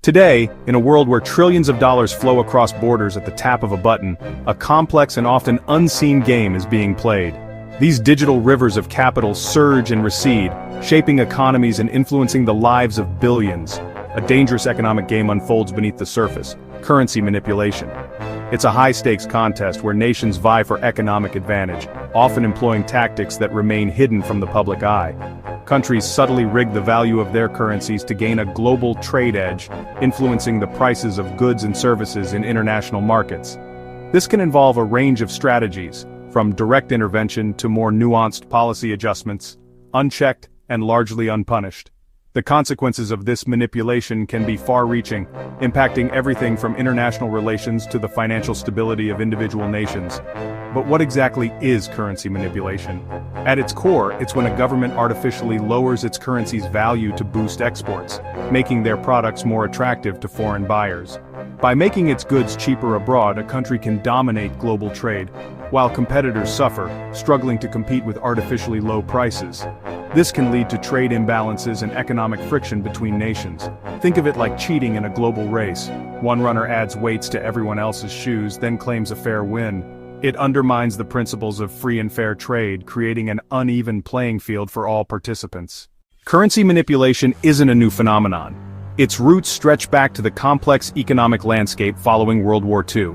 Today, in a world where trillions of dollars flow across borders at the tap of a button, a complex and often unseen game is being played. These digital rivers of capital surge and recede, shaping economies and influencing the lives of billions. A dangerous economic game unfolds beneath the surface: currency manipulation. It's a high-stakes contest where nations vie for economic advantage, often employing tactics that remain hidden from the public eye. Countries subtly rig the value of their currencies to gain a global trade edge, influencing the prices of goods and services in international markets. This can involve a range of strategies, from direct intervention to more nuanced policy adjustments, unchecked and largely unpunished. The consequences of this manipulation can be far-reaching, impacting everything from international relations to the financial stability of individual nations. But what exactly is currency manipulation? At its core, it's when a government artificially lowers its currency's value to boost exports, making their products more attractive to foreign buyers. By making its goods cheaper abroad, a country can dominate global trade, while competitors suffer, struggling to compete with artificially low prices. This can lead to trade imbalances and economic friction between nations. Think of it like cheating in a global race. One runner adds weights to everyone else's shoes, then claims a fair win. It undermines the principles of free and fair trade, creating an uneven playing field for all participants. Currency manipulation isn't a new phenomenon. Its roots stretch back to the complex economic landscape following World War II.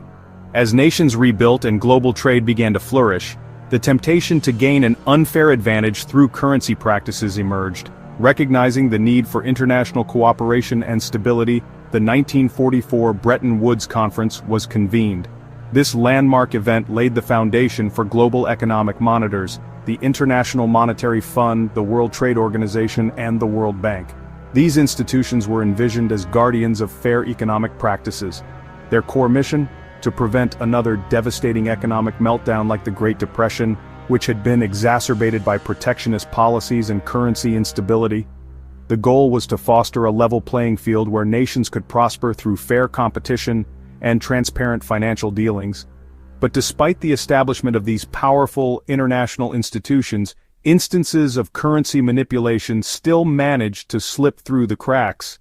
As nations rebuilt and global trade began to flourish, the temptation to gain an unfair advantage through currency practices emerged. Recognizing the need for international cooperation and stability, the 1944 Bretton Woods Conference was convened. This landmark event laid the foundation for global economic monitors, the International Monetary Fund, the World Trade Organization, and the World Bank. These institutions were envisioned as guardians of fair economic practices. Their core mission? To prevent another devastating economic meltdown like the Great Depression, which had been exacerbated by protectionist policies and currency instability. The goal was to foster a level playing field where nations could prosper through fair competition and transparent financial dealings. But despite the establishment of these powerful international institutions, instances of currency manipulation still managed to slip through the cracks.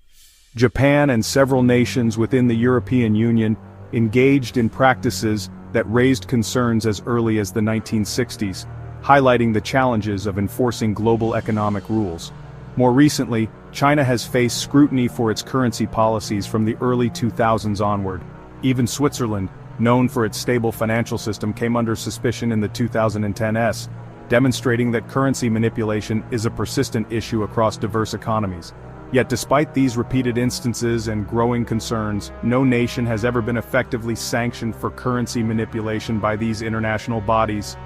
Japan and several nations within the European Union engaged in practices that raised concerns as early as the 1960s, highlighting the challenges of enforcing global economic rules. More recently, China has faced scrutiny for its currency policies from the early 2000s onward. Even Switzerland, known for its stable financial system, came under suspicion in the 2010s, demonstrating that currency manipulation is a persistent issue across diverse economies. Yet despite these repeated instances and growing concerns, no nation has ever been effectively sanctioned for currency manipulation by these international bodies.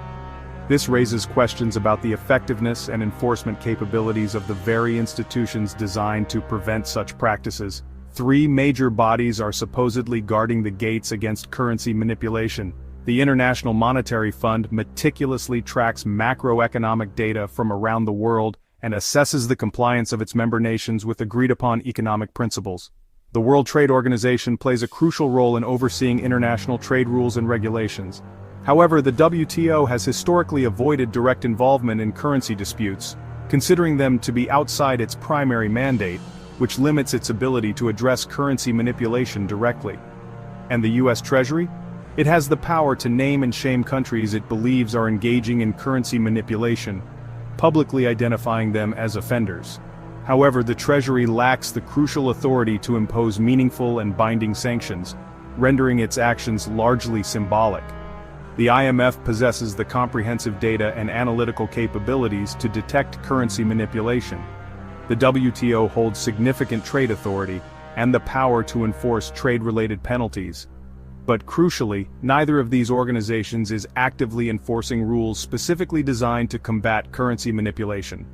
This raises questions about the effectiveness and enforcement capabilities of the very institutions designed to prevent such practices. Three major bodies are supposedly guarding the gates against currency manipulation. The International Monetary Fund meticulously tracks macroeconomic data from around the world and assesses the compliance of its member nations with agreed-upon economic principles. The World Trade Organization plays a crucial role in overseeing international trade rules and regulations. However, the WTO has historically avoided direct involvement in currency disputes, considering them to be outside its primary mandate, which limits its ability to address currency manipulation directly. And the US Treasury? It has the power to name and shame countries it believes are engaging in currency manipulation, publicly identifying them as offenders. However, the Treasury lacks the crucial authority to impose meaningful and binding sanctions, rendering its actions largely symbolic. The IMF possesses the comprehensive data and analytical capabilities to detect currency manipulation. The WTO holds significant trade authority and the power to enforce trade-related penalties. But crucially, neither of these organizations is actively enforcing rules specifically designed to combat currency manipulation.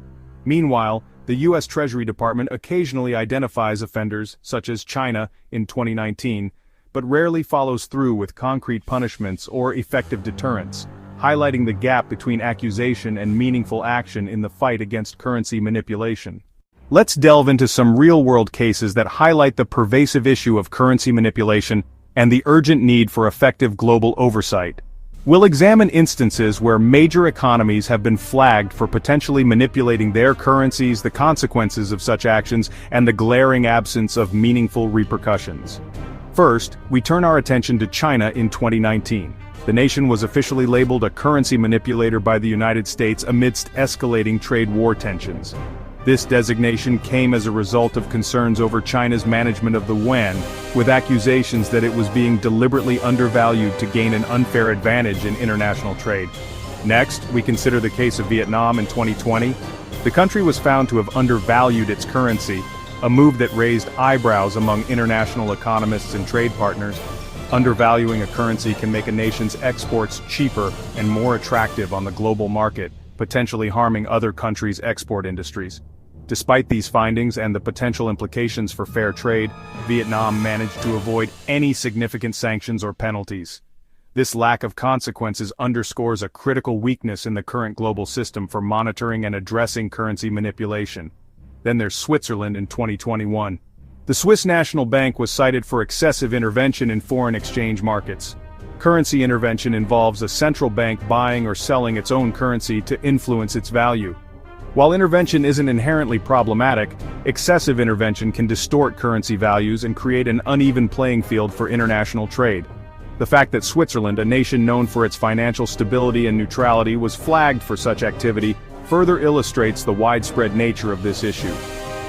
Meanwhile, the US Treasury Department occasionally identifies offenders, such as China in 2019, but rarely follows through with concrete punishments or effective deterrents, highlighting the gap between accusation and meaningful action in the fight against currency manipulation. Let's delve into some real-world cases that highlight the pervasive issue of currency manipulation and the urgent need for effective global oversight. We'll examine instances where major economies have been flagged for potentially manipulating their currencies, the consequences of such actions, and the glaring absence of meaningful repercussions. First, we turn our attention to China in 2019. The nation was officially labeled a currency manipulator by the United States amidst escalating trade war tensions. This designation came as a result of concerns over China's management of the yuan, with accusations that it was being deliberately undervalued to gain an unfair advantage in international trade. Next, we consider the case of Vietnam in 2020. The country was found to have undervalued its currency, a move that raised eyebrows among international economists and trade partners. Undervaluing a currency can make a nation's exports cheaper and more attractive on the global market, potentially harming other countries' export industries. Despite these findings and the potential implications for fair trade, Vietnam managed to avoid any significant sanctions or penalties. This lack of consequences underscores a critical weakness in the current global system for monitoring and addressing currency manipulation. Then there's Switzerland in 2021. The Swiss National Bank was cited for excessive intervention in foreign exchange markets. Currency intervention involves a central bank buying or selling its own currency to influence its value. While intervention isn't inherently problematic, excessive intervention can distort currency values and create an uneven playing field for international trade. The fact that Switzerland, a nation known for its financial stability and neutrality, was flagged for such activity further illustrates the widespread nature of this issue.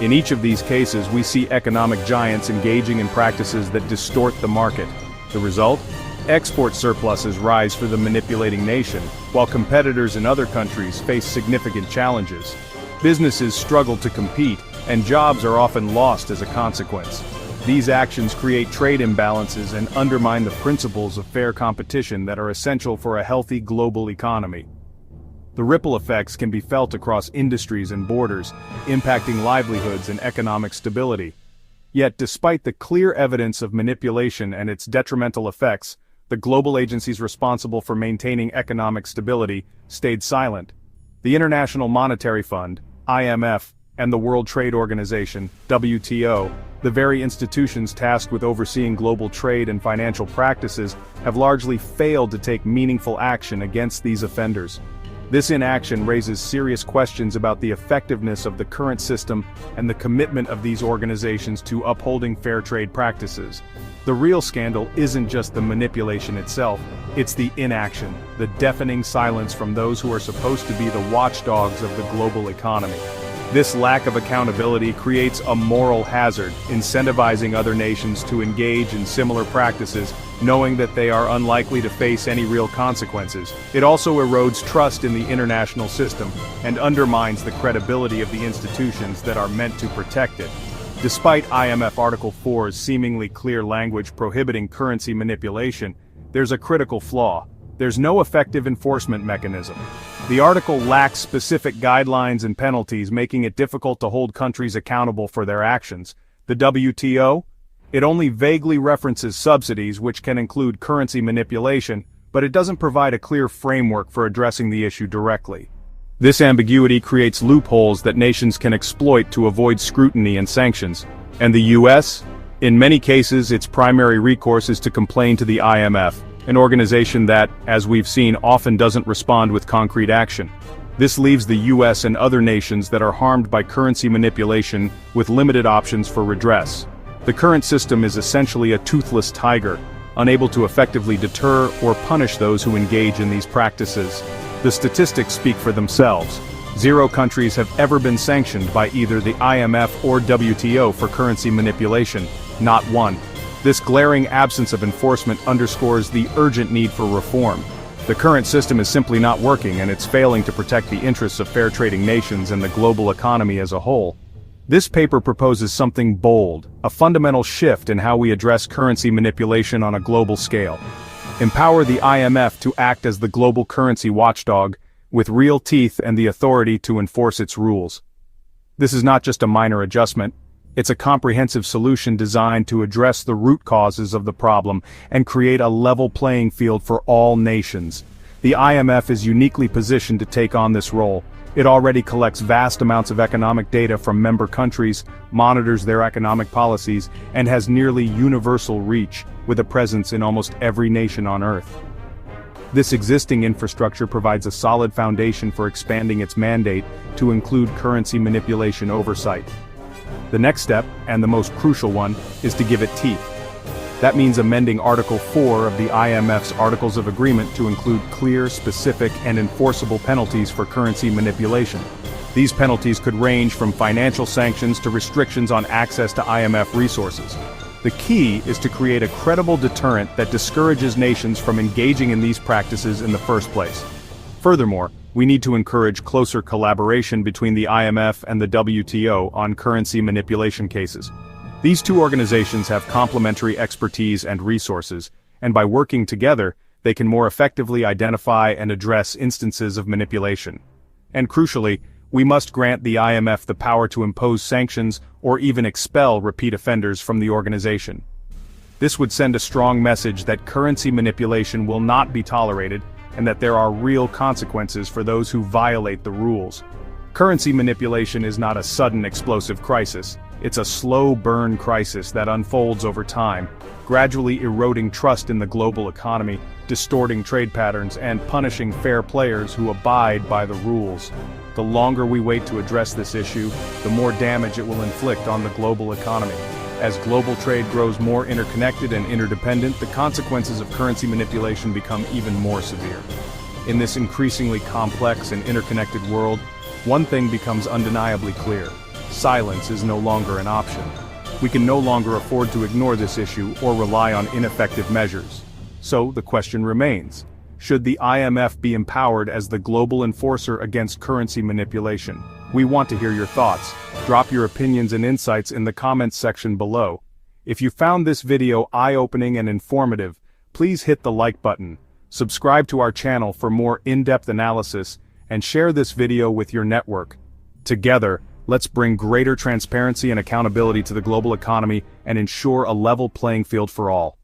In each of these cases, we see economic giants engaging in practices that distort the market. The result? Export surpluses rise for the manipulating nation, while competitors in other countries face significant challenges. Businesses struggle to compete, and jobs are often lost as a consequence. These actions create trade imbalances and undermine the principles of fair competition that are essential for a healthy global economy. The ripple effects can be felt across industries and borders, impacting livelihoods and economic stability. Yet, despite the clear evidence of manipulation and its detrimental effects, the global agencies responsible for maintaining economic stability stayed silent. The International Monetary Fund, IMF, and the World Trade Organization, WTO, the very institutions tasked with overseeing global trade and financial practices, have largely failed to take meaningful action against these offenders. This inaction raises serious questions about the effectiveness of the current system and the commitment of these organizations to upholding fair trade practices. The real scandal isn't just the manipulation itself, it's the inaction, the deafening silence from those who are supposed to be the watchdogs of the global economy. This lack of accountability creates a moral hazard, incentivizing other nations to engage in similar practices, knowing that they are unlikely to face any real consequences. It also erodes trust in the international system and undermines the credibility of the institutions that are meant to protect it. Despite IMF Article 4's seemingly clear language prohibiting currency manipulation, there's a critical flaw. There's no effective enforcement mechanism. The article lacks specific guidelines and penalties, making it difficult to hold countries accountable for their actions. The WTO? It only vaguely references subsidies, which can include currency manipulation, but it doesn't provide a clear framework for addressing the issue directly. This ambiguity creates loopholes that nations can exploit to avoid scrutiny and sanctions. And the US? In many cases, its primary recourse is to complain to the IMF, an organization that, as we've seen, often doesn't respond with concrete action. This leaves the US and other nations that are harmed by currency manipulation with limited options for redress. The current system is essentially a toothless tiger, unable to effectively deter or punish those who engage in these practices. The statistics speak for themselves. 0 countries have ever been sanctioned by either the IMF or WTO for currency manipulation, not one. This glaring absence of enforcement underscores the urgent need for reform. The current system is simply not working, and it's failing to protect the interests of fair trading nations and the global economy as a whole. This paper proposes something bold, a fundamental shift in how we address currency manipulation on a global scale. Empower the IMF to act as the global currency watchdog, with real teeth and the authority to enforce its rules. This is not just a minor adjustment. It's a comprehensive solution designed to address the root causes of the problem and create a level playing field for all nations. The IMF is uniquely positioned to take on this role. It already collects vast amounts of economic data from member countries, monitors their economic policies, and has nearly universal reach, with a presence in almost every nation on Earth. This existing infrastructure provides a solid foundation for expanding its mandate to include currency manipulation oversight. The next step, and the most crucial one, is to give it teeth. That means amending Article 4 of the IMF's Articles of Agreement to include clear, specific, and enforceable penalties for currency manipulation. These penalties could range from financial sanctions to restrictions on access to IMF resources. The key is to create a credible deterrent that discourages nations from engaging in these practices in the first place. Furthermore, we need to encourage closer collaboration between the IMF and the WTO on currency manipulation cases. These two organizations have complementary expertise and resources, and by working together, they can more effectively identify and address instances of manipulation. And crucially, we must grant the IMF the power to impose sanctions or even expel repeat offenders from the organization. This would send a strong message that currency manipulation will not be tolerated and that there are real consequences for those who violate the rules. Currency manipulation is not a sudden explosive crisis. It's a slow burn crisis that unfolds over time, gradually eroding trust in the global economy, distorting trade patterns, and punishing fair players who abide by the rules. The longer we wait to address this issue, the more damage it will inflict on the global economy. As global trade grows more interconnected and interdependent, the consequences of currency manipulation become even more severe. In this increasingly complex and interconnected world, one thing becomes undeniably clear: silence is no longer an option. We can no longer afford to ignore this issue or rely on ineffective measures. So the question remains: should the IMF be empowered as the global enforcer against currency manipulation? We want to hear your thoughts. Drop your opinions and insights in the comments section below. If you found this video eye-opening and informative, please hit the like button, subscribe to our channel for more in-depth analysis, and share this video with your network. Together, let's bring greater transparency and accountability to the global economy and ensure a level playing field for all.